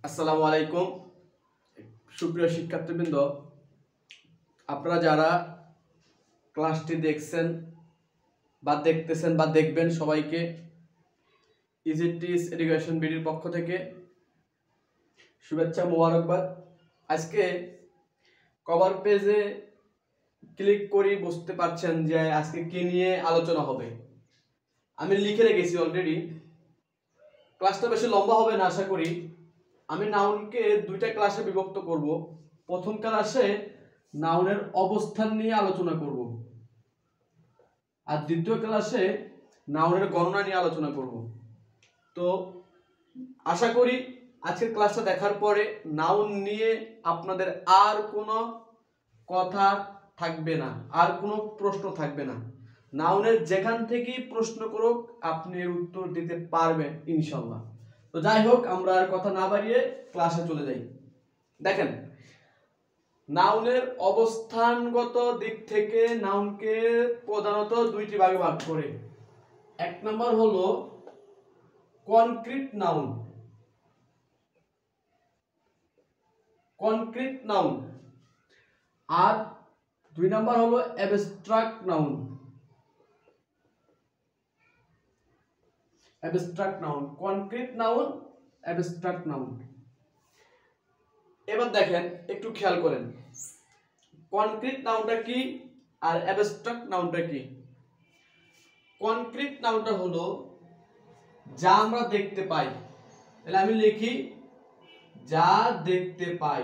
আসসালামু আলাইকুম সুপ্রিয় শিক্ষার্থীবৃন্দ, আপনারা যারা ক্লাসটি দেখছেন বা দেখতেছেন বা দেখবেন, সবাইকে ইজি টিচ এডুকেশন বিডির পক্ষ থেকে শুভেচ্ছা, মোবারকবাদ। আজকে কভার পেজে ক্লিক করি, বুঝতে পারছেন যে আজকে কি নিয়ে আলোচনা হবে। আমি লিখে রেখেছি অলরেডি, ক্লাসটা বেশি লম্বা হবে না আশা করি। আমি নাউনকে দুইটা ক্লাসে বিভক্ত করব। প্রথম ক্লাসে নাউনের অবস্থান নিয়ে আলোচনা করব, আর দ্বিতীয় ক্লাসে নাউনের গণনা নিয়ে আলোচনা করব। তো আশা করি আজকের ক্লাসটা দেখার পরে নাউন নিয়ে আপনাদের আর কোনো কথা থাকবে না, আর কোনো প্রশ্ন থাকবে না। নাউনের যেখান থেকেই প্রশ্ন করুক আপনি উত্তর দিতে পারবেন ইনশাল্লাহ। তো যাই হোক, আমরা আর কথা না বাড়িয়ে ক্লাসে চলে যাই। দেখেন, নাউনের অবস্থানগত দিক থেকে নাউনকে প্রধানত দুইটি ভাগে ভাগ করে। এক নম্বর হলো কনক্রিট নাউন, কনক্রিট নাউন, আর দুই নম্বর হলো abstract noun. Abstract noun, concrete noun, abstract noun. এবার দেখেন, একটু খেয়াল করেন কনক্রিট নাউনটা কি আর অ্যাবস্ট্রাক্ট নাউনটা কি। কনক্রিট নাউনটা হলো যা আমরা দেখতে পাই। তাহলে আমি লিখি যা দেখতে পাই।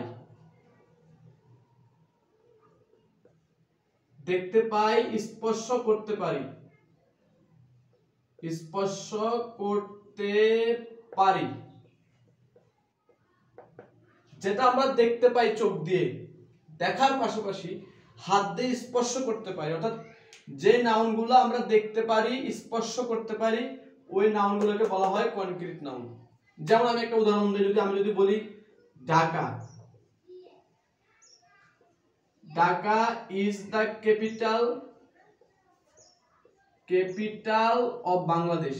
দেখতে পাই, স্পর্শ করতে পারি, স্পর্শ করতে পারি। যেটা আমরা দেখতে পাই চোখ দিয়ে, দেখার পাশাপাশি হাত দিয়ে স্পর্শ করতে পারি, অর্থাৎ যে নাউনগুলো আমরা দেখতে পারি, স্পর্শ করতে পারি, ওই নাউনগুলোকে বলা হয় কনক্রিট নাউন। যেমন আমি একটা উদাহরণ দিই, আমি যদি বলি Dhaka, Dhaka is the capital of Bangladesh.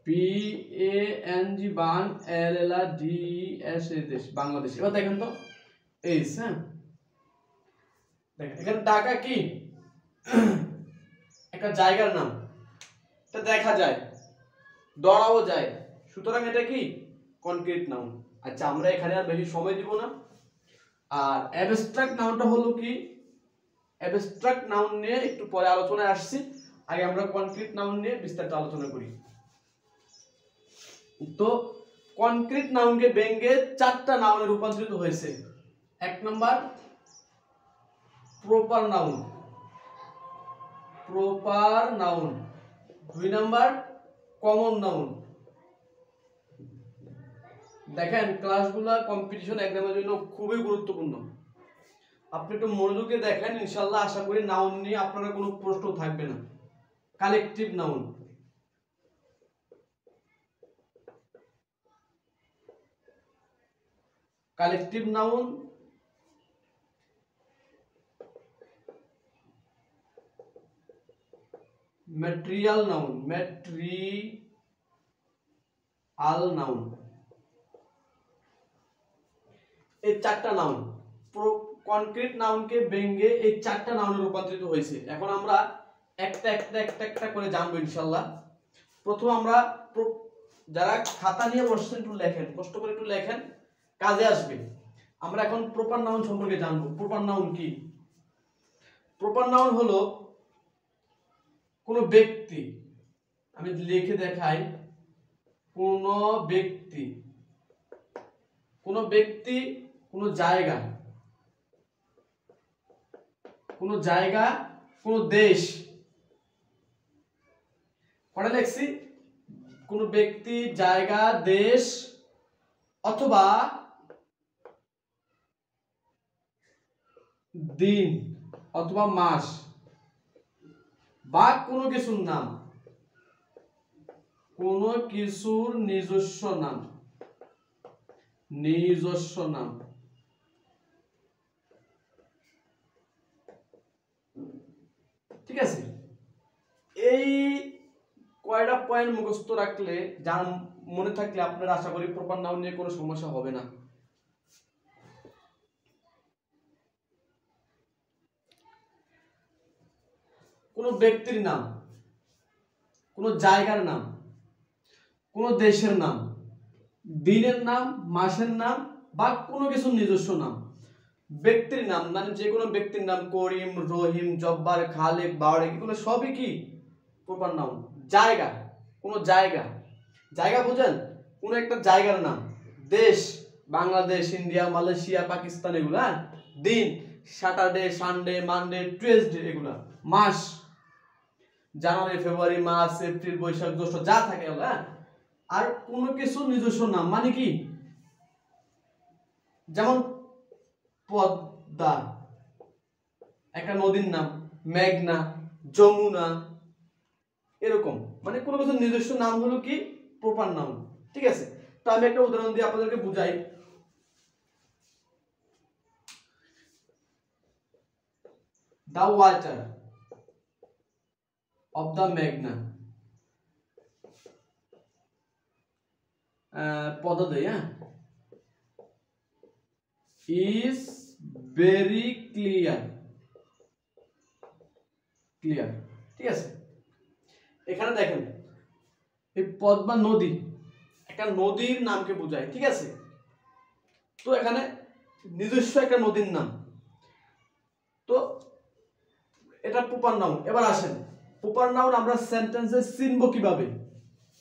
PANG বাং LLADES দেশ, বাংলাদেশ। এবার দেখেন তো এইস, হ্যাঁ দেখেন এখানে ঢাকা কি একটা জায়গার নাম, এটা দেখা যায়, ধরাও যায়, সুতরাং এটা কি কনক্রিট নাউন। আচ্ছা, আমরা এখানে আর বেশি সময় দিব না। আর অ্যাবস্ট্রাক্ট নাউনটা হলো কি, অ্যাবস্ট্রাক্ট নাউন নিয়ে একটু পরে আলোচনায় আসছি, আগে আমরা কনক্রিট নাউন নিয়ে বিস্তারিত আলোচনা করি। তো কনক্রিট নাউনকে ভেঙে চারটা নাউনে রূপান্তরিত হয়েছে। এক number proper noun, proper noun. দুই নাম্বার কমন নাউন। দেখেন, ক্লাসগুলো কম্পিটিশন এক্সামের জন্য খুবই গুরুত্বপূর্ণ। আপনি একটু মনোযোগ দিয়ে দেখেন, ইনশাআল্লাহ আশা করি নাউন নিয়ে আপনারা কোনো প্রশ্ন থাকবে না। Collective noun, collective noun. Material noun, material noun. এই চারটা নাউন, কনক্রিট নাউনকে ভেঙে এই চারটা নাউনে রূপান্তরিত হয়েছে। এখন আমরা একটা একটা একটা একটা করে জানবো ইনশাআল্লাহ। প্রথম আমরা, যারা খাতা নিয়ে বসছেন একটু লেখেন, কষ্ট করে একটু লেখেন, কাজে আসবে। আমরা এখন প্রপার নাউন সম্পর্কে জানবো। প্রপার নাউন কি? প্রপার নাউন হলো কোন ব্যক্তি, আমি লিখে দেখাই, কোন ব্যক্তি, কোন ব্যক্তি, কোন জায়গা, কোন জায়গা, কোন দেশ। পড়ে লিখছি, কোন ব্যক্তি, জায়গা, দেশ, অথবা দিন অথবা মাস, বা কোনো কিছুর নাম, কোনো কিছুর নিজস্ব নাম, নিজস্ব নাম। ঠিক আছে, এই কয়টা পয়েন্ট মুখস্থ রাখলে, যার মনে থাকলে আপনারা আশা করি প্রপার নাউন নিয়ে কোনো সমস্যা হবে না। কোনো ব্যক্তির নাম, কোনো জায়গার নাম, কোনো দেশের নাম, দিনের নাম, মাসের নাম বা কোনো কিছুর নিজস্ব নাম। ব্যক্তির নাম মানে যে কোনো ব্যক্তির নাম, করিম, রহিম, জব্বার, খালেক, বাওয়ারেক, এগুলো সবই কি প্রপার নাউন। জায়গা, কোনো জায়গা, জায়গা বুঝেন, কোনো একটা জায়গার নাম। দেশ, বাংলাদেশ, ইন্ডিয়া, মালয়েশিয়া, পাকিস্তান, এগুলো। হ্যাঁ, দিন, স্যাটারডে, সানডে, মানডে, টুয়েসডে, এগুলা। মাস, জানুয়ারি, ফেব্রুয়ারি, মার্চ, এপ্রিল, বৈশাখ, জ্যৈষ্ঠ, যা থাকে। হ্যাঁ, আর কোনো কিছু নিজস্ব নাম মানে কি, যেমন পদ্মা একটা নদীর নাম, মেঘনা, যমুনা, এরকম মানে কোনো কিছু নিজস্ব নাম হলো কি প্রপার নাউন। ঠিক আছে, তো আমি একটা উদাহরণ দিয়ে আপনাদেরকে বুঝাই। The water of the Meghna, Padma দেই, হ্যাঁ, is very clear, ক্লিয়ার। ঠিক আছে, এখানে দেখেন এই পদ্মা নদী একটা নদীর নামকে বোঝায়। ঠিক আছে, তো এখানে নিজস্ব একটা নদীর নাম, তো এটা প্রপার নাউন। এবার আসেন, প্রপার নাউন আমরা সেন্টেন্সে চিনবো কিভাবে,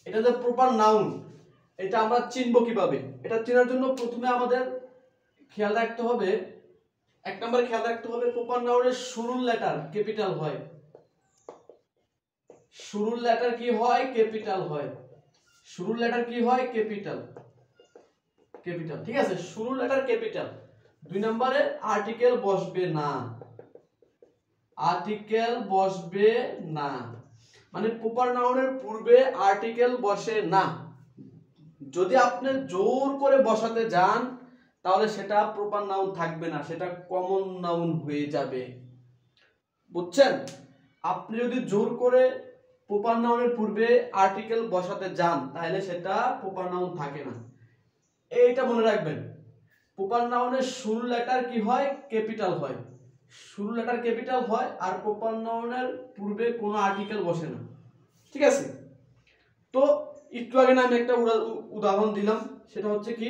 এটা যে প্রপার নাউন এটা আমরা চিনবো কিভাবে? এটা চেনার জন্য প্রথমে আমাদের খেয়াল রাখতে হবে, এক নম্বরে খেয়াল রাখতে হবে প্রপার নাউনের শুরুর লেটার ক্যাপিটাল হয়। শুরুর লেটার কি হয়? ক্যাপিটাল হয়। শুরুর লেটার কি হয়? Capital, capital. ঠিক আছে, শুরুর লেটার ক্যাপিটাল। দুই নম্বরে আর্টিকেল বসবে না, আর্টিকেল বসবে না, মানে প্রপার নাউনের পূর্বে আর্টিকেল বসে না। যদি আপনি জোর করে বসাতে যান তাহলে সেটা প্রপার নাউন থাকবে না, সেটা কমন নাউন হয়ে যাবে। বুঝছেন? আপনি যদি জোর করে প্রপার নাউনের পূর্বে আর্টিকেল বসাতে যান তাহলে সেটা প্রপার নাউন থাকে না। এইটা মনে রাখবেন, প্রপার নাউনের শুরু লেটার কি হয়? ক্যাপিটাল হয়। শুরু লেটার ক্যাপিটাল হয় আর প্রপার নাউনের পূর্বে কোনো আর্টিকেল বসে না। ঠিক আছে, তো একটু আগে আমি একটা উদাহরণ দিলাম, সেটা হচ্ছে কি,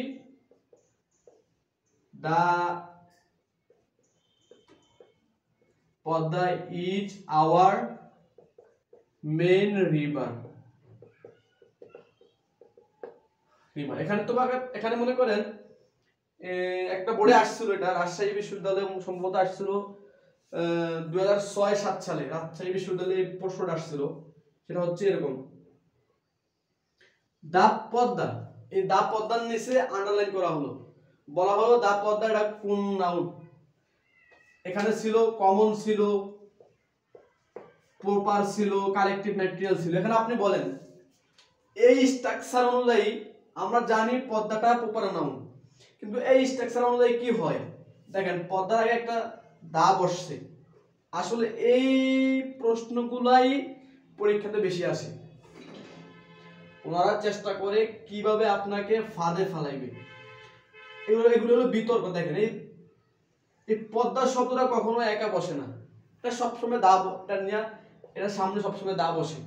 the Padma is our main river. এখানে তোমাকে এখানে মনে করেন একটা বোর্ডে আসছিল, এটা রাজশাহী বিশ্ববিদ্যালয়ে সম্ভবত আসছিল 2006-07 সালে রাজশাহী বিশ্ববিদ্যালয়ে প্রশ্নটা আসছিল। সেটা হচ্ছে এরকম, দা পদ্মা, এই দা পদ্মার নিচে আন্ডারলাইন করা হলো, বলা হলো দা পদ্মা এটা কোন নাউন। এখানে ছিল কমন, ছিল প্রপার, ছিল কালেকটিভ ম্যাটেরিয়াল ছিল। এখানে আপনি বলেন এই স্ট্রাকচার অনুযায়ী আমরা জানি পদ্মাটা প্রপার নাউন, কিন্তু এই স্ট্রাকচার অনুযায়ী কি হয় দেখেন, পদ্মার আগে একটা দা বসছে। আসলে এই প্রশ্নগুলাই পরীক্ষাতে বেশি আসে, ওনারা চেষ্টা করে কিভাবে আপনাকে ফাঁদে ফালাইবে। এগুলো হলো বিতর্ক। দেখেন এই পদ্মা শব্দটা কখনো একা বসে না, এটা সবসময় দা, এটা সামনে সবসময় দা বসে।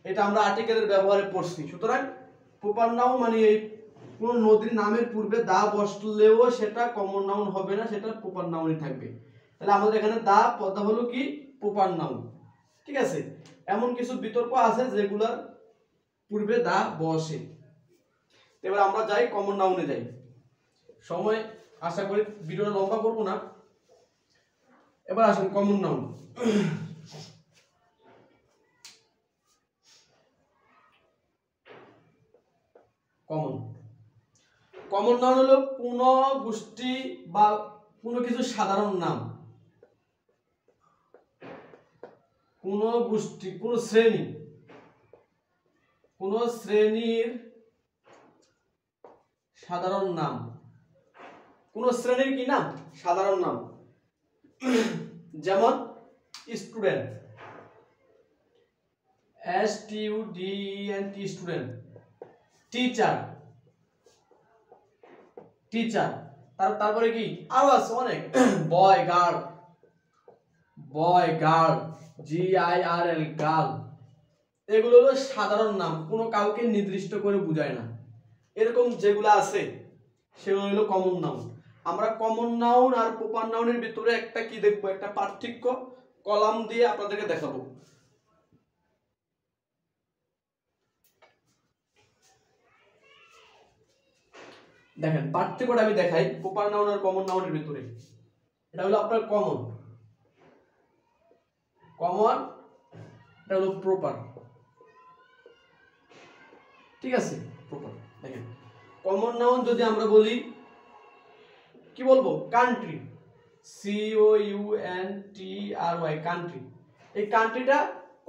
এটা আমরা আর্টিকেলের ব্যবহারে পড়ছি। সুতরাং প্রপার নাউন মানে এই কোন নদীর নামের পূর্বে দা বসলেও সেটা কমন নাউন হবে না, সেটা প্রপার নাউনই থাকবে। তাহলে আমাদের এখানে দা পদ্মা হলো কি প্রপার নাউন। ঠিক আছে, এমন কিছু বিতর্ক আছে যেগুলোর পূর্বে দা বসে। এবার আমরা যাই কমন নাউনে যাই। সময় আশা করি ভিডিওটা লম্বা করবো না। এবার আসুন common noun. Common, common noun হলো কোন গোষ্ঠী বা কোনো কিছু সাধারণ নাম, কোন গোষ্ঠী, কোন শ্রেণী, কোন শ্রেণীর সাধারণ নাম, কোন শ্রেণীর কি নাম? সাধারণ নাম। যেমন student, STUDENT student, teacher, teacher. তারপরে কি আরো আছে অনেক, boy girl, boy girl, GIRL girl. এগুলো হলো সাধারণ নাম, কোনো কাউকে নির্দিষ্ট করে বোঝায় না। এরকম যেগুলো আছে সেগুলো হলো কমন নাউন। আমরা কমন নাউন আর প্রপার নাউনের ভিতরে একটা কি দেখবো, একটা পার্থক্য কলাম দিয়ে আপনাদেরকে দেখাবো। দেখেন পার্থক্যটা আমি দেখাই প্রপার নাউন আর কমন নাউনের ভিতরে। এটা হলো আপনার কমন, কমন, এটা হলো প্রপার। ঠিক আছে, প্রপার। দেখেন কমন নাউন যদি আমরা বলি কি বলবো, কান্ট্রি, COUNTRY, কান্ট্রি। এই কান্ট্রিটা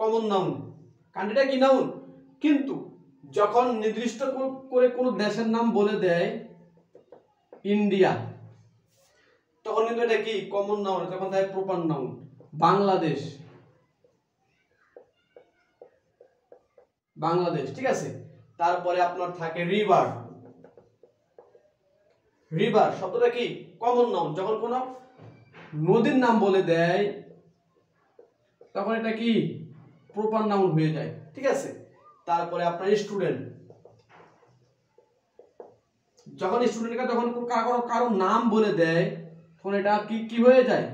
কমন নাউন, কান্ট্রিটা কি নাউন। কিন্তু যখন নির্দিষ্ট করে কোনো দেশের নাম বলে দেয় ইন্ডিয়া, তখন কিন্তু এটা কি কমন নাউন, তখন তাই প্রপার নাউন। বাংলাদেশ, বাংলাদেশ। ঠিক আছে, তারপরে আপনার থাকে রিভার, রিভার শব্দটা কি কমন নাউন। যখন কোনো নদীর নাম বলে দেয় তখন এটা কি প্রপার নাউন হয়ে যায়। ঠিক আছে, তারপরে আপনার স্টুডেন্ট, যখন স্টুডেন্টকে যখন কারো নাম বলে দেয় তখন এটা কি কি হয়ে যায়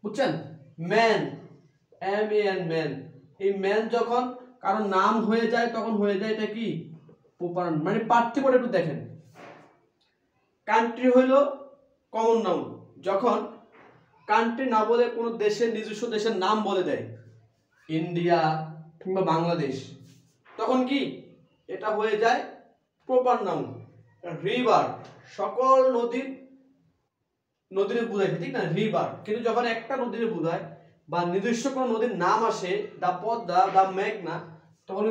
বুঝছেন, ম্যান, MAN, ম্যান। এই ম্যান যখন কারো নাম হয়ে যায় তখন হয়ে যায় এটা কি প্রপার। মানে পার্থক্যটা একটু দেখেন, কান্ট্রি হইল কমন নাউন, যখন কান্ট্রি না বলে কোনো দেশের নিজস্ব দেশের নাম বলে দেয় ইন্ডিয়া কিংবা বাংলাদেশ, তখন কি এটা হয়ে যায় প্রপার নাউন। রিভার সকল নদীর বোঝায়, ঠিক না, রিভার। কিন্তু যখন একটা নদীর বোঝায় বা নিজস্ব কোনো নদীর নাম আসে, দা পদ্মা, দা মেঘনা, তখন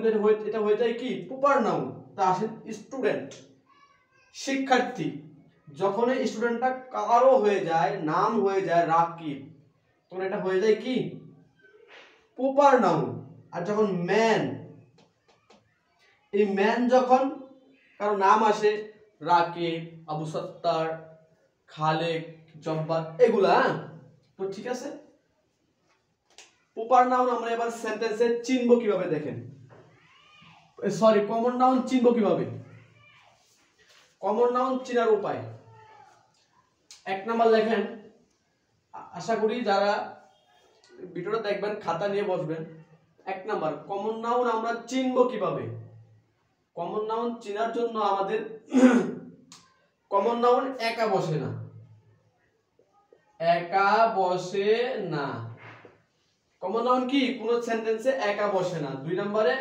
এটা হয়ে যায় কি প্রপার নাউন। তা আসেন স্টুডেন্ট, শিক্ষার্থী। যখন এই স্টুডেন্টটা কারো হয়ে যায়, নাম হয়ে যায় রাকিব, তখন এটা হয়ে যায় কি প্রপার নাউন। আর যখন ম্যান, এই ম্যান যখন কারো নাম আসে রাকিব, আবু সত্তার, খালেক, জব্বার, এগুলা তো ঠিক আছে। প্রপার নাউন আমরা এবার সেন্টেন্সে চিনব কিভাবে দেখেন, সরি কমন নাউন চিনব কিভাবে। কমন নাউন চিনার উপায়, এক নাম্বার লেখেন, আশা করি যারা ভিডিওটা দেখবেন খাতা নিয়ে বসবেন। এক নাম্বার, কমন নাউন আমরা চিনব কিভাবে। কমন নাউন চেনার জন্য আমাদের কমন নাউন একা বসে না, একা বসে না। কমন নাউন কি কোন সেন্টেন্সে একা বসে না। দুই নম্বরে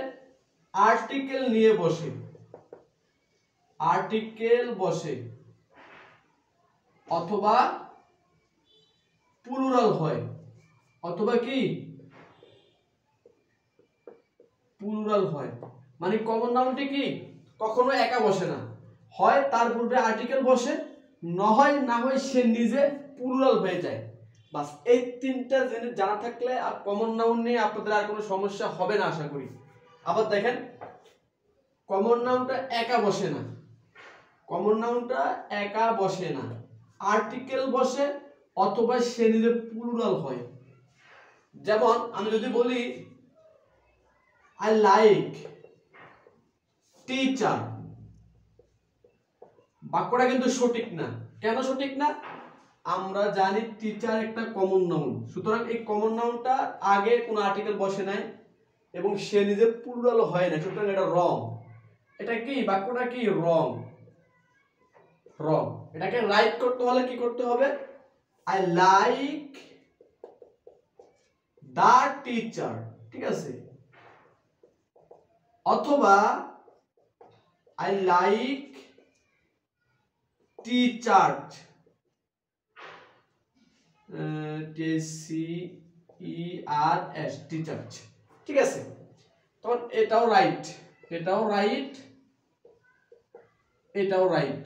আর্টিকেল নিয়ে বসে, আর্টিকেল বসে, অথবা প্লুরাল হয়, অথবা কি প্লুরাল হয়। মানে কমন নাউনটি কি কখনো একা বসে না, হয় তার পূর্বে আর্টিকেল বসে, না হয় সে নিজে প্লুরাল হয়ে যায়। বাস এই তিনটা জিনিস জানা থাকলে আর কমন নাউন নিয়ে আপনাদের আর কোনো সমস্যা হবে না আশা করি। আবার দেখেন কমন নাউনটা একা বসে না, কমন নাউনটা একা বসে না, আর্টিকেল বসে অথবা সে নিজে প্লুরাল হয়। যেমন আমি যদি বলি আই লাইক টিচার, বাক্যটা কিন্তু সঠিক না। কেন সঠিক না? আমরা জানি টিচার একটা কমন নাউন, সুতরাং এই কমন নাউনটা আগে কোনো আর্টিকেল বসে নাই এবং সে নিজে প্লুরাল হয় না, সুতরাং এটা রং। এটা কি বাক্যটা কি রং, রং। এটাকে রাইট করতে হলে কি করতে হবে, আই লাইক দা টিচার, ঠিক আছে, অথবা I like teachers, TCERS, teachers, ঠিক আছে। তখন এটাও রাইট, এটাও রাইট, এটাও রাইট।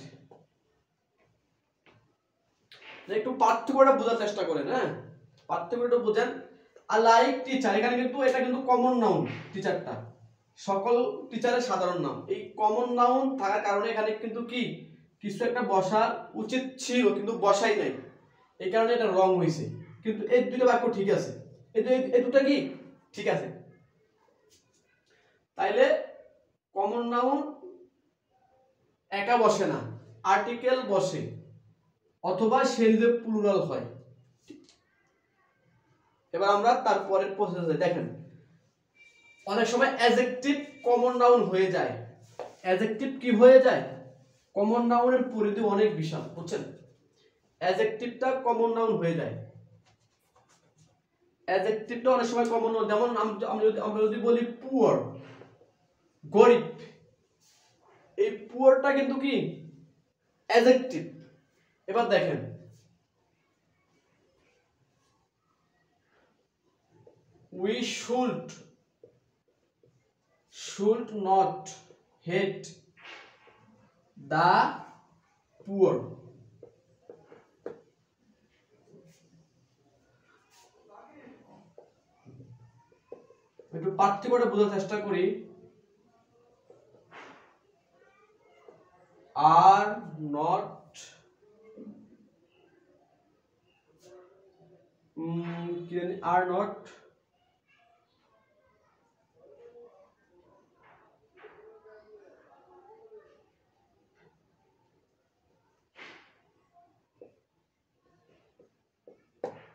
একটু পার্থক্যটা বোঝার চেষ্টা করেন, হ্যাঁ পার্থক্যটা বোঝেন। আর লাইক টিচার, এখানে কিন্তু এটা কিন্তু কমন নাউন টিচারটা, সকল টিচারের সাধারণ নাম। এই কমন নাউন থাকার কারণে এখানে কিন্তু কি কিছু একটা বসা উচিত ছিল কিন্তু বসাই নাই, এই কারণে এটা রং হয়েছে। কিন্তু এই দুটো বাক্য ঠিক আছে, এই দুটো কি ঠিক আছে। তাইলে কমন নাউন একা বসে না, আর্টিকেল বসে অথবা সে নিজে প্লুরাল হয়। এবার আমরা তারপরের প্রসেসে দেখেন, অনেক সময় অ্যাডজেক্টিভ কমন নাউন হয়ে যায়। অ্যাডজেক্টিভ কি হয়ে যায়? কমন নাউনের পরিধি অনেক বিশাল, বুঝছেন? অ্যাডজেক্টিভটা কমন নাউন হয়ে যায়। অ্যাডজেক্টিভটা অনেক সময় কমন নাউন, যেমন আমরা যদি বলি পুয়ার, গরিব, এই পুয়ারটা কিন্তু কি অ্যাডজেক্টিভ। এবার দেখেন, we should not hate the poor. একটু পার্থক্যটা বোঝার চেষ্টা করি। are not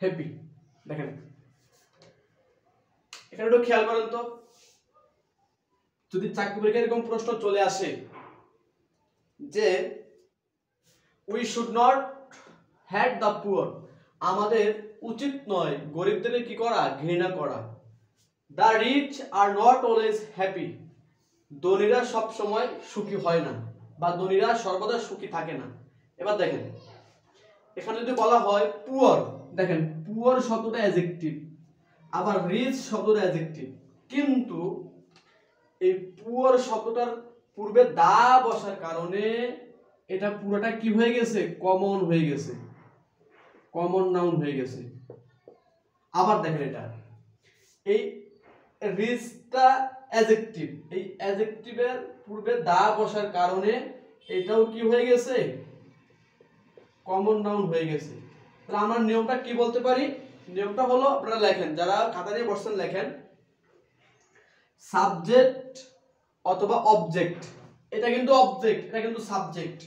happy. দেখেন এখানে একটু খেয়াল করেন তো, যদি চাকরি পরীক্ষায় এরকম প্রশ্ন চলে আসে যে we should not hate the poor, আমাদের উচিত নয় গরিবদের কি করা, ঘৃণা করা। The rich are not always happy, ধনীরা সব সময় সুখী হয় না বা ধনীরা সর্বদা সুখী থাকে না। এবার দেখেন এখানে যদি বলা হয় পুয়ার, দেখেন পুয়ার শব্দটা অ্যাডজেক্টিভ, আবার রিচ শব্দটা অ্যাডজেক্টিভ, কিন্তু এই পুয়ার শব্দটার পূর্বে দা বসার কারণে এটা পুরোটা কি হয়ে গেছে, কমন হয়ে গেছে, কমন নাউন হয়ে গেছে। আবার দেখেন এটা, এই রিচটা অ্যাডজেক্টিভ, এই অ্যাডজেক্টিভের পূর্বে দা বসার কারণে এটাও কি হয়ে গেছে, কমন নাউন হয়ে গেছে। তাহলে আমরা নিয়মটা কি বলতে পারি? নিয়মটা হলো, আপনারা লেখেন, যারা খাতা নিয়ে বসছেন লেখেন, সাবজেক্ট অথবা অবজেক্ট, এটা কিন্তু অবজেক্ট, এটা কিন্তু সাবজেক্ট,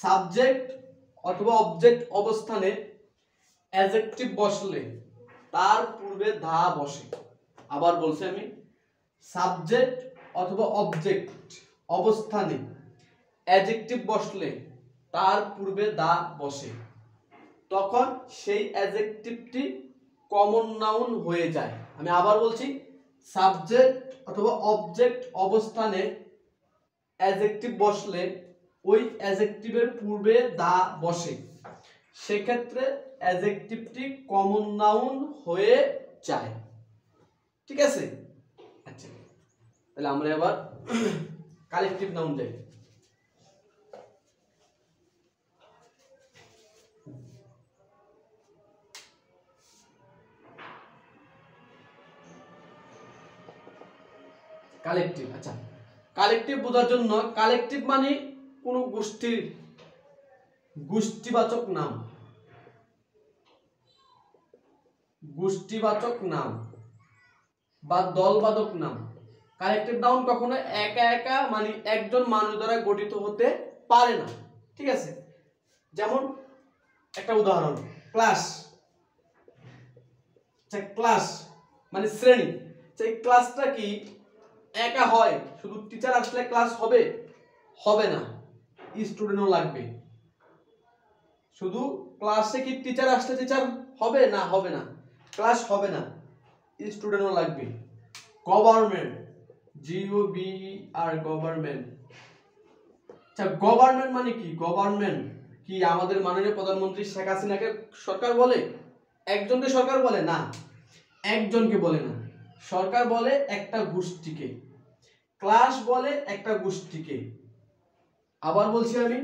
সাবজেক্ট অথবা অবজেক্ট অবস্থানে অ্যাডজেক্টিভ বসলে তার পূর্বে দা বসে। আবার বলছি আমি, সাবজেক্ট অথবা অবজেক্ট অবস্থানে অ্যাডজেক্টিভ বসলে তার পূর্বে দা বসে, তখন সেই অ্যাডজেক্টিভটি কমন নাউন হয়ে যায়। আমি আবার বলছি, সাবজেক্ট অথবা অবজেক্ট অবস্থানে অ্যাডজেক্টিভ বসলে ওই অ্যাডজেক্টিভের পূর্বে দা বসে, সেক্ষেত্রে অ্যাডজেক্টিভটি কমন নাউন হয়ে যায়। ঠিক আছে? আচ্ছা, তাহলে আমরা এবার কালেকটিভ নাউন যাই। কালেকটিভ, আচ্ছা, কালেকটিভ বোঝার জন্য, কালেকটিভ মানে কোন গোষ্ঠীর গোষ্ঠীবাচক নাম, গোষ্ঠীবাচক নাম বা দলবাদক নাম। কালেকটিভ নাউন কখনো একা একা মানে একজন মানুষ দ্বারা গঠিত হতে পারে না। ঠিক আছে? যেমন একটা উদাহরণ, ক্লাস, ক্লাস মানে শ্রেণী, সেই ক্লাসটা কি একা হয়? শুধু টিচার আসলে ক্লাস হবে? হবে না, স্টুডেন্টও লাগবে। শুধু ক্লাসে কি টিচার আসলে টিচার হবে? না, হবে না, ক্লাস হবে না, স্টুডেন্টও লাগবে। Government, GOVER, government. আচ্ছা, গভর্নমেন্ট মানে কি? গভর্নমেন্ট কি আমাদের মাননীয় প্রধানমন্ত্রী শেখ হাসিনাকে সরকার বলে? একজনকে সরকার বলে না, একজনকে বলে না, সরকার বলে একটা গোষ্ঠীকে, ক্লাস বলে একটা গোষ্ঠীকে। আবার বলছি আমি,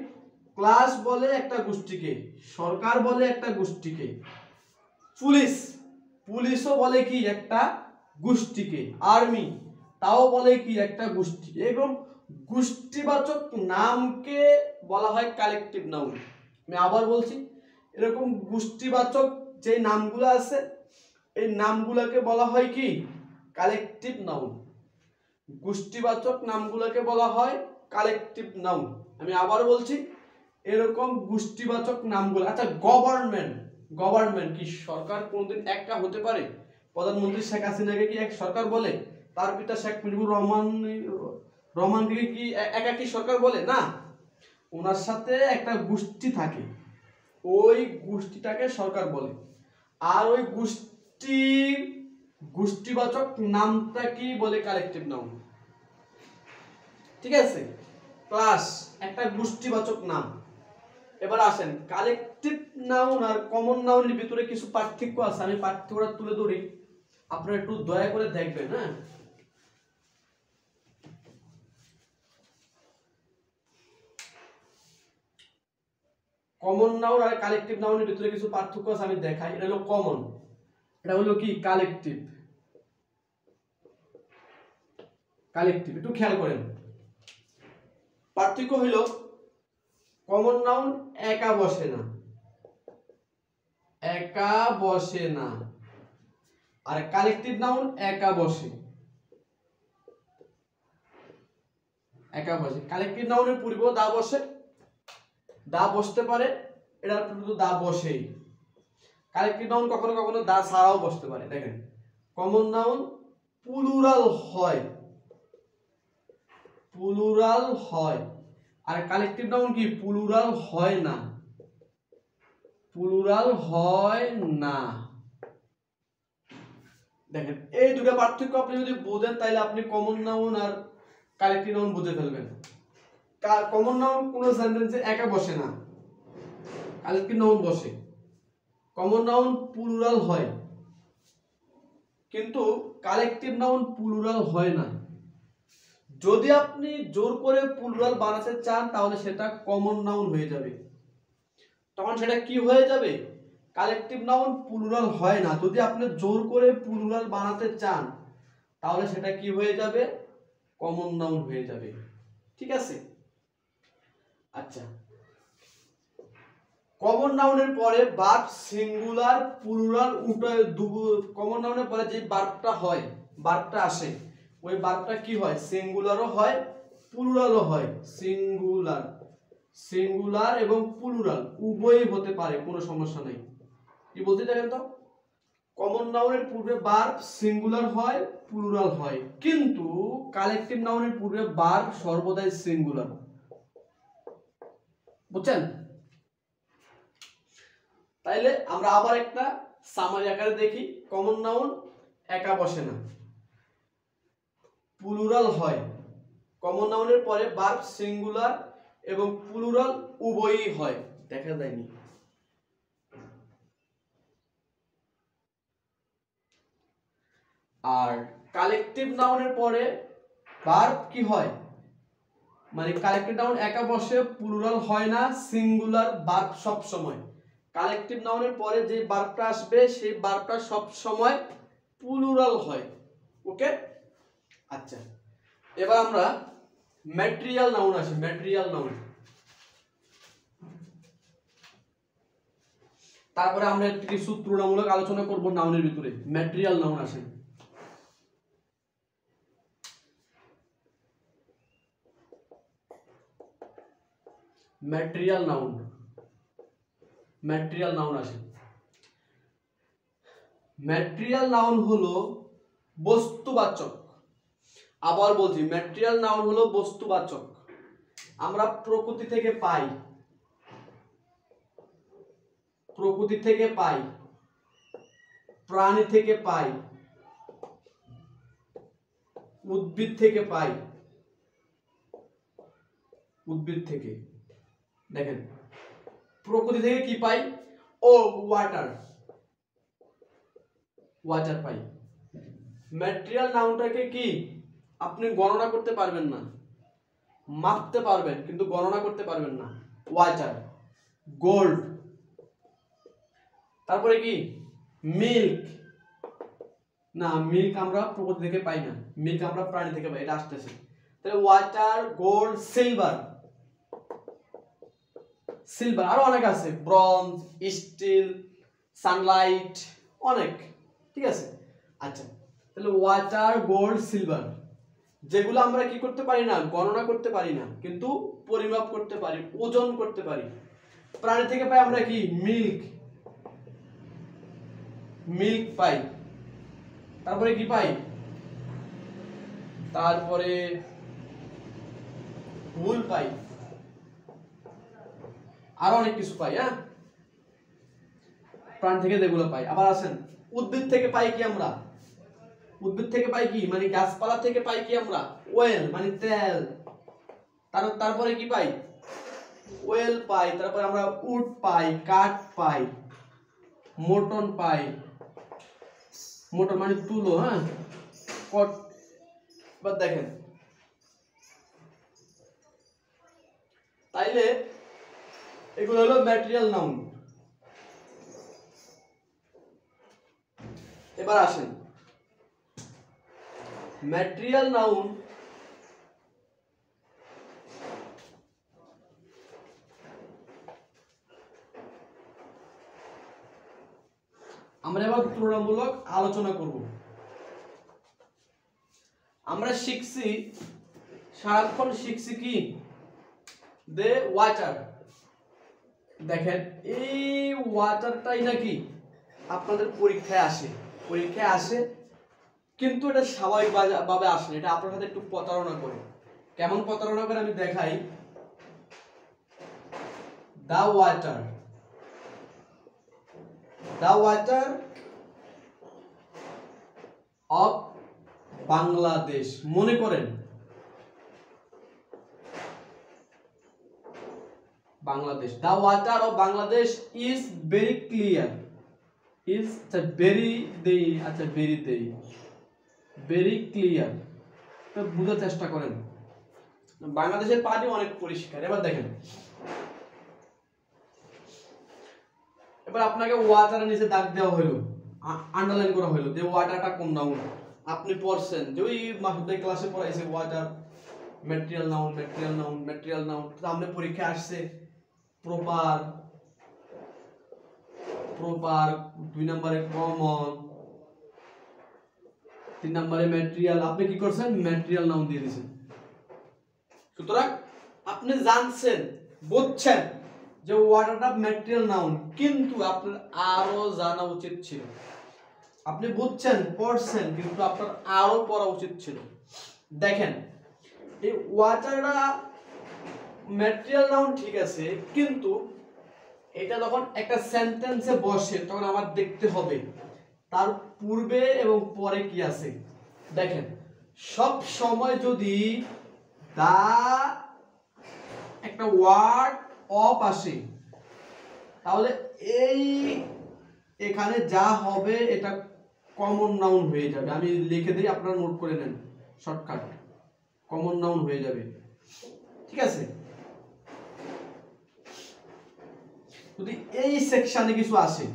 ক্লাস বলে একটা গোষ্ঠীকে, সরকার বলে একটা গোষ্ঠীকে, পুলিশ, পুলিশও বলে কি একটা গোষ্ঠীকে, আর্মি, তাও বলে কি একটা গোষ্ঠী। এরকম গোষ্ঠীবাচক নামকে বলা হয় কালেকটিভ নাউন। আমি আবার বলছি, এরকম গোষ্ঠীবাচক যে নামগুলো আছে এই নামগুলোকে বলা হয় কি কালেকটিভ নাউন। গোষ্ঠীবাচক নামগুলোকে বলা হয় কালেকটিভ নাউন। আমি আবার বলছি, এরকম গোষ্ঠীবাচক নামগুলো। আচ্ছা, গভর্নমেন্ট কি সরকার কোনদিন একটা হতে পারে? প্রধানমন্ত্রী শেখ হাসিনাকে কি এক সরকার বলে? তার পিতা শেখ মুজিবুর রহমানকে কি একাকী সরকার বলে? না, ওনার সাথে একটা গোষ্ঠী থাকে, ওই গোষ্ঠীটাকে সরকার বলে। আর ওই গোষ্ঠীবাচক নামটা কি বলে? Collective noun. ঠিক আছে, ক্লাস একটা গোষ্ঠীবাচক নাম। এবার আসেন, কালেকটিভ নাউন আর কমন নাউনের ভিতরে কিছু পার্থক্য আছে। আমি পার্থক্যটা তুলে ধরি, আপনারা একটু দয়া করে দেখবেন। হ্যাঁ, কমন নাউন আর কালেকটিভ নাউনের ভিতরে কিছু পার্থক্য আছে, আমি দেখাই। এটা হলো কমন, এটা হলো কি কালেকটিভ। একটু খেয়াল করেন, পার্থক্য হইল কমন নাউন একা বসে না, আর কালেকটিভ নাউন একা বসে। কালেকটিভ নাউনের পূর্বে দা বসতে পারে, এটার পূর্বে দা বসেই। কালেকটিভ নাউন কখনো কখনো দা ছাড়াও বসতে পারে। দেখেন, কমন নাউন প্লুরাল হয়, আর কালেকটিভ নাউন কি প্লুরাল হয় না। দেখেন, এই দুটো পার্থক্য আপনি যদি বোঝেন তাহলে আপনি কমন নাউন আর কালেকটিভ নাউন বুঝে ফেলবেন। কমন নাউন কোন সেন্টেন্সে একা বসে না, কালেকটিভ নাউন বসে। কমন নাউন প্লুরাল হয়, কিন্তু কালেকটিভ নাউন প্লুরাল হয় না। যদি আপনি জোর করে প্লুরাল বানাতে চান তাহলে সেটা কমন নাউন হয়ে যাবে। তখন সেটা কি হয়ে যাবে? কালেকটিভ নাউন প্লুরাল হয় না। যদি আপনি জোর করে প্লুরাল বানাতে চান তাহলে সেটা কি হয়ে যাবে? কমন নাউন হয়ে যাবে। ঠিক আছে? আচ্ছা, কমন নাউনের পরে ভার্ব সিঙ্গুলার প্লুরাল উভয়, কমন নাউনের পরে যে ভার্বটা আসে, ওই ভার্বটা কি হয়? সিঙ্গুলারও হয় প্লুরালও হয়। সিঙ্গুলার এবং প্লুরাল উভয়ই হতে পারে, কোনো সমস্যা নেই। কি বলতে দেখেন তো, কমন নাউনের পূর্বে ভার্ব সিঙ্গুলার হয় প্লুরাল হয়, কিন্তু কালেকটিভ নাউনের পূর্বে ভার্ব সর্বদাই সিঙ্গুলার। বুঝছেন? তাইলে আমরা আবার একটা সামারি আকারে দেখি। কমন নাউন একা বসে না, প্লুরাল হয়। কমন নাউনের পরে ভার্ব সিঙ্গুলার এবং প্লুরাল উভয়ই হয়। দেখা যায়নি। আর কালেকটিভ নাউনের পরে ভার্ব কি হয়? মানে কালেকটিভ নাউন একা বসে, প্লুরাল হয় না, সিঙ্গুলার ভার্ব সব সময়। কালেকটিভ নাউনের পরে যে ভার্বটা আসবে সেই ভার্বটা সব সময় প্লুরাল হয়। ওকে? আচ্ছা, এবার আমরা ম্যাটেরিয়াল নাউন আসি। তারপরে আমরা কিছু তুলনামূলক আলোচনা করব নাউনের ভিতরে। ম্যাটেরিয়াল নাউন আসে। ম্যাটেরিয়াল নাউন আসে। ম্যাটেরিয়াল নাউন হলো বস্তুবাচক। আবার বলছি, ম্যাটেরিয়াল নাউন হলো বস্তুবাচক। আমরা প্রকৃতি থেকে পাই, প্রাণী থেকে পাই, উদ্ভিদ থেকে পাই। দেখেন, প্রকৃতি থেকে কি পাই? ও ওয়াটার পাই। ম্যাটেরিয়াল নাউনটাকে কি আপনি গণনা করতে পারবেন না, মাপতে পারবেন কিন্তু গণনা করতে পারবেন না। ওয়াটার, গোল্ড, তারপরে কি মিল্ক, না, মিল্ক আমরা প্রকৃতি থেকে পাই না, মিল্ক আমরা প্রাণী থেকে পাই, এটা আসতেছে। তাহলে ওয়াটার, গোল্ড, সিলভার, সিলভার আরো অনেক আছে, ব্রোঞ্জ, স্টিল, সানলাইট, অনেক, ঠিক আছে। আচ্ছা, তাহলে ওয়াটার, গোল্ড, সিলভার যেগুলো আমরা কি করতে পারি না, গণনা করতে পারি না, কিন্তু পরিমাপ করতে পারি, ওজন করতে পারি। প্রাণী থেকে পাই আমরা কি, মিল্ক, মিল্ক পাই। তারপরে কি পাই, তারপরে উল পাই, আরো অনেক কিছু পাই। হ্যাঁ, প্রাণ থেকে যেগুলো পাই। আবার আসেন, উদ্ভিদ থেকে পাই কি আমরা, উদ্ভিদ থেকে পাই কি, মানে গাছপালা থেকে পাই কি আমরা, ওয়েল মানে তেল। তারপরে কি পাই, ওয়েল পাই। তারপরে আমরা উড পাই, কাঠ পাই, মটন পাই, মোটর মানে তুলো। হ্যাঁ, কট। এবার দেখেন, তাইলে এগুলো হলো ম্যাটেরিয়াল নাউন। এবার আসেন, ম্যাটেরিয়াল নাউন আমরা এবার তুলনামূলক আলোচনা করব। আমরা শিখছি, সারাক্ষণ শিখছি কি, দে ওয়াটার। দেখেন, এই ওয়াটারটাই নাকি আপনাদের পরীক্ষায় আসে, কিন্তু এটা স্বাভাবিকভাবে আসে না, এটা আপনার সাথে একটু প্রতারণা করে। কেমন প্রতারণা করে আমি দেখাই। The water, the water of Bangladesh, মনে করেন Bangladesh, the water of Bangladesh is very clear, is very clear। তো বুঝার চেষ্টা করেন, বাংলাদেশের পানি অনেক পরিষ্কার। এবার দেখেন, এবার আপনাকে ওয়াটারের নিচে দাগ দেওয়া হলো, আন্ডারলাইন করা হলো যে ওয়াটারটা কোন নাউন। আপনি পড়ছেন যে ওই মাসুদের ক্লাসে পড়াইছে water material noun, material noun, material noun. সামনে পরীক্ষা আসছে প্রপার, 2 নম্বরে কমন, 3 নম্বরে ম্যাটেরিয়াল। আপনি কি করছেন, ম্যাটেরিয়াল নাউন দিয়ে দিয়েছেন। সুতরাং আপনি জানছেন, বুঝছেন যে ওয়াটারটা ম্যাটেরিয়াল নাউন, কিন্তু আপনার আরো জানা উচিত ছিল। আপনি বুঝছেন, পড়ছেন, কিন্তু আপনার আরো পড়া উচিত ছিল। দেখেন, এই ওয়াটারটা ম্যাটেরিয়াল নাউন ঠিক আছে, কিন্তু এটা যখন একটা সেন্টেন্সে বসে তখন আমার দেখতে হবে তার পূর্বে এবং পরে কি আছে। দেখেন, সব সময় যদি দা একটা ওয়ার্ড অফ আসে, তাহলে এই এখানে যা হবে এটা কমন নাউন হয়ে যাবে। আমি লিখে দিই, আপনারা নোট করে নেন, শর্টকাট কমন নাউন হয়ে যাবে, ঠিক আছে। যদি এই সেকশনে কিছু আসে,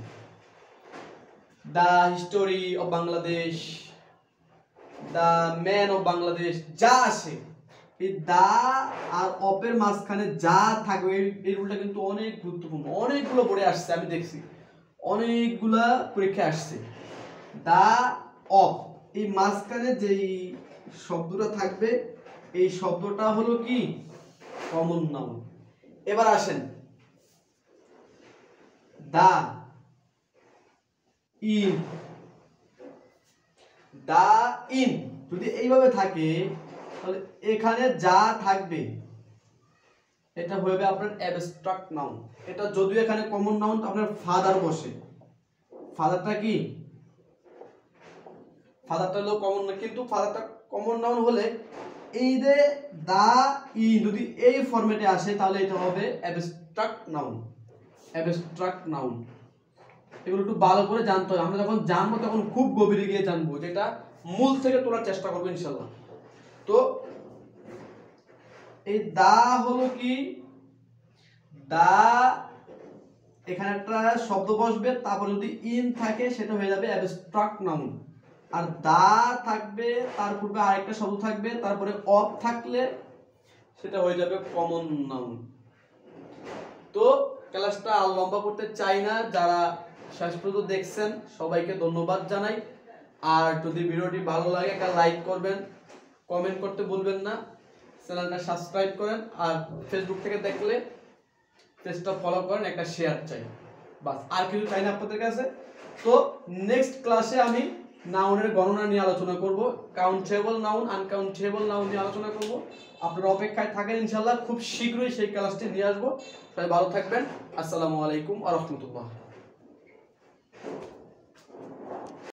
the history of Bangladesh, the man of Bangladesh, যা আসে, এই দা আর অপের মাঝখানে যা থাকবে, এই রুলটা কিন্তু অনেক গুরুত্বপূর্ণ। অনেকগুলো বোর্ডে আসছে, আমি দেখছি অনেকগুলা পরীক্ষা আসছে। দা অফ, এই মাঝখানে যেই শব্দটা থাকবে, এই শব্দটা হলো কি, কমন নাউন। এবার আসেন, দা ইন, দা ইন যদি এইভাবে থাকে, তাহলে এখানে যা থাকবে এটা হবে আপনার অ্যাবস্ট্রাক্ট নাউন। এটা যদিও এখানে কমন নাউন, আপনার ফাদার বসে, ফাদারটা কি, ফাদারটা হলো কমন না, কিন্তু ফাদারটা কমন নাউন হলে এই যে দা ইন যদি এই ফরম্যাটে আসে, তাহলে এটা হবে অ্যাবস্ট্রাক্ট নাউন, অ্যাবস্ট্রাক্ট নাউন। এগুলো একটু ভালো করে জানতে হবে। আমরা যখন জানবো তখন খুব গভীরে গিয়ে জানবো, যেটা মূল থেকে তোলার চেষ্টা করবো ইনশাল্লাহ। তো এই দা হলো কি, দা এখানে একটা শব্দ বসবে, তারপর যদি ইন থাকে সেটা হয়ে যাবে অ্যাবস্ট্রাক্ট নাউন। আর দা থাকবে, তার পূর্বে আরেকটা শব্দ থাকবে, তারপরে অফ থাকলে সেটা হয়ে যাবে কমন নাউন। তো ক্লাসটা আর লম্বা করতে চাই না, যারা শেষ পর্যন্ত দেখছেন সবাইকে ধন্যবাদ জানাই। আর যদি ভিডিওটি ভালো লাগে একটা লাইক করবেন, কমেন্ট করতে ভুলবেন না, চ্যানেলটা সাবস্ক্রাইব করেন, আর ফেসবুক থেকে দেখলে পেজটা ফলো করেন, একটা শেয়ার চাই, বাস আর কিছু চাই না আপনাদের কাছে। তো নেক্সট ক্লাসে আমি নাউনের গণনা নিয়ে আলোচনা করব, কাউন্টেবল নাউন, আনকাউন্টেবল নাউন নিয়ে আলোচনা করব। আপনারা অপেক্ষায় থাকেন, ইনশাআল্লাহ খুব শীঘ্রই সেই ক্লাসটি নিয়ে আসবো। সবাই ভালো থাকবেন। আসসালামু আলাইকুম ওয়া রাহমাতুল্লাহ।